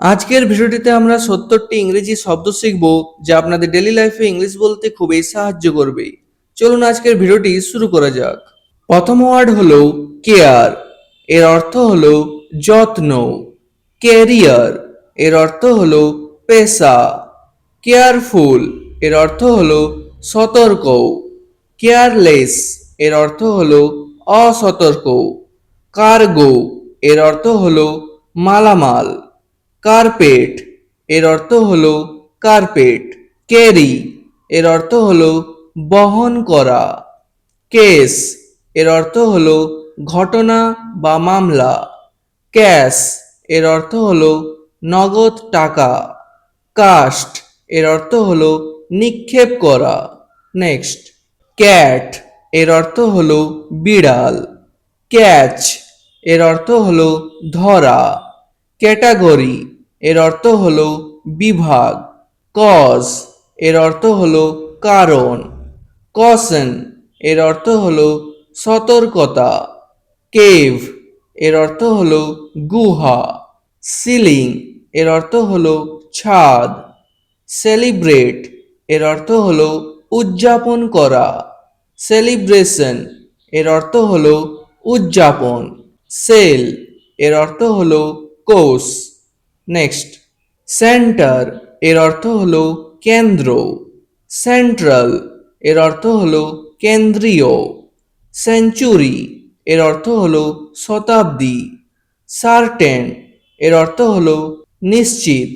আজকের ভিডিওটিতে আমরা 70টি ইংরেজি শব্দ শিখব যা আপনাদের ডেইলি লাইফে ইংলিশ বলতে খুবই সাহায্য করবে। চলুন আজকের ভিডিওটি শুরু করা যাক। প্রথম ওয়ার্ড হলো কেয়ার, এর অর্থ হলো যত্ন। ক্যারিয়ার এর অর্থ হলো পেশা। কেয়ারফুল এর অর্থ হলো সতর্ক। কেয়ারলেস এর অর্থ হলো অসতর্ক। কার্গো এর অর্থ হলো মালামাল। কার্পেট এর অর্থ হলো কার্পেট। ক্যারি এর অর্থ হলো বহন করা। কেস এর অর্থ হলো ঘটনা বা মামলা। ক্যাশ এর অর্থ হলো নগদ টাকা। কাস্ট এর অর্থ হলো নিক্ষেপ করা। নেক্সট, ক্যাট এর অর্থ হলো বিড়াল। ক্যাচ এর অর্থ হলো ধরা। ক্যাটাগরি এর অর্থ হলো বিভাগ। কজ এর অর্থ হলো কারণ। কশন এর অর্থ হলো সতর্কতা। কেভ এর অর্থ হলো গুহা। সিলিং এর অর্থ হলো ছাদ। সেলিব্রেট এর অর্থ হলো উদযাপন করা। সেলিব্রেশন এর অর্থ হলো উদযাপন। সেল এর অর্থ হলো কোষ। নেক্সট, সেন্টার এর অর্থ হলো কেন্দ্র। সেন্ট্রাল এর অর্থ হলো কেন্দ্রীয়। সেঞ্চুরি এর অর্থ হলো শতাব্দী। সার্টেন এর অর্থ হলো নিশ্চিত।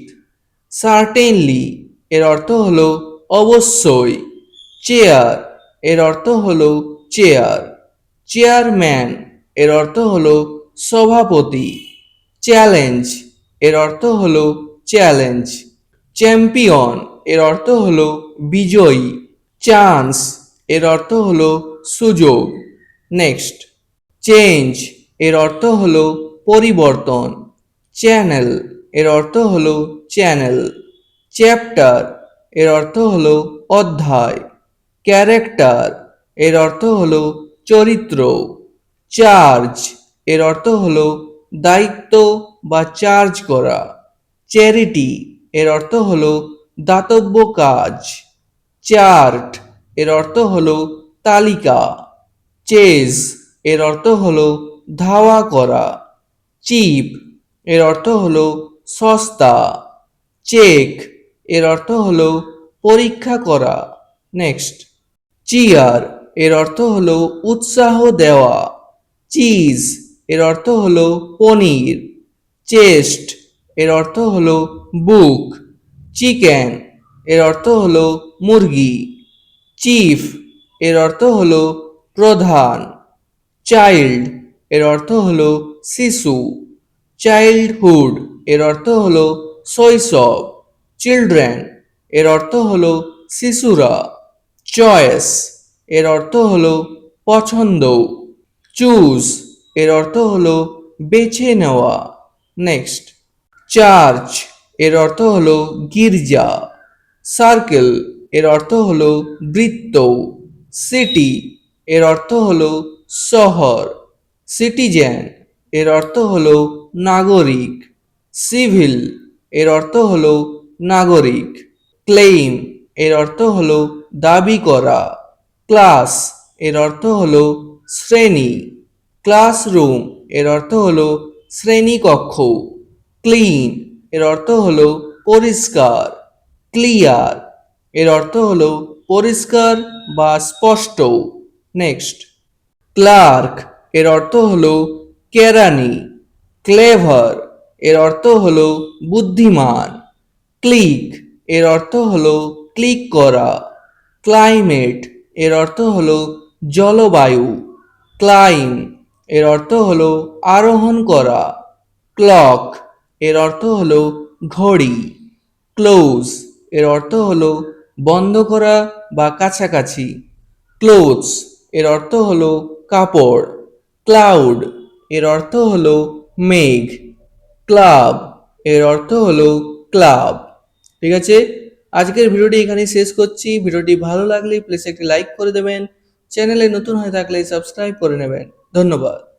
সার্টেনলি এর অর্থ হলো অবশ্যই। চেয়ার এর অর্থ হলো চেয়ার। চেয়ারম্যান এর অর্থ হলো সভাপতি। চ্যালেঞ্জ এর অর্থ হলো চ্যালেঞ্জ। চ্যাম্পিয়ন এর অর্থ হলো বিজয়ী। চান্স এর অর্থ হলো সুযোগ। নেক্সট, চেঞ্জ এর অর্থ হলো পরিবর্তন। চ্যানেল এর অর্থ হলো চ্যানেল। চ্যাপ্টার এর অর্থ হলো অধ্যায়। ক্যারেক্টার এর অর্থ হলো চরিত্র। চার্জ এর অর্থ হলো দায়িত্ব বা চার্জ করা। চ্যারিটি এর অর্থ হলো দাতব্য কাজ। চার্ট এর অর্থ হলো তালিকা। চেজ এর অর্থ হলো ধাওয়া করা। চিপ এর অর্থ হলো সস্তা। চেক এর অর্থ হলো পরীক্ষা করা। নেক্সট, চিয়ার এর অর্থ হলো উৎসাহ দেওয়া। চিজ এর অর্থ হলো পনির। চেস্ট এর অর্থ হলো বুক। চিকেন এর অর্থ হলো মুরগি। চিফ এর অর্থ হলো প্রধান। চাইল্ড এর অর্থ হলো শিশু। চাইল্ডহুড এর অর্থ হলো শৈশব। চিলড্রেন এর অর্থ হলো শিশুরা। চয়েস এর অর্থ হলো পছন্দ। চুজ এর অর্থ হলো বেছে নেওয়া। নেক্সট, চার্চ এর অর্থ হলো গির্জা। সার্কেল এর অর্থ হলো বৃত্ত। সিটি এর অর্থ হলো শহর। সিটিজেন এর অর্থ হলো নাগরিক। সিভিল এর অর্থ হলো নাগরিক। ক্লেইম এর অর্থ হলো দাবি করা। ক্লাস এর অর্থ হলো শ্রেণী। ক্লাসরুম এর অর্থ হলো শ্রেণীকক্ষ। ক্লিন এর অর্থ হলো পরিষ্কার। ক্লিয়ার এর অর্থ হলো পরিষ্কার বা স্পষ্ট। নেক্সট, ক্লার্ক এর অর্থ হলো কেরানি। ক্লেভার এর অর্থ হলো বুদ্ধিমান। ক্লিক এর অর্থ হলো ক্লিক করা। ক্লাইমেট এর অর্থ হলো জলবায়ু। ক্লাইম এর অর্থ হলো আরোহণ করা। ক্লক এর অর্থ হলো ঘড়ি। ক্লোজ এর অর্থ হলো বন্ধ করা বা কাছাকাছি। ক্লোথস এর অর্থ হলো কাপড়। ক্লাউড এর অর্থ হলো মেঘ। ক্লাব এর অর্থ হলো ক্লাব। ঠিক আছে, আজকের ভিডিওটি এখানেই শেষ করছি। ভিডিওটি ভালো লাগলে প্লিজ একটি লাইক করে দেবেন। চ্যানেলে নতুন হয়ে থাকলে সাবস্ক্রাইব করে নেবেন। ধন্যবাদ।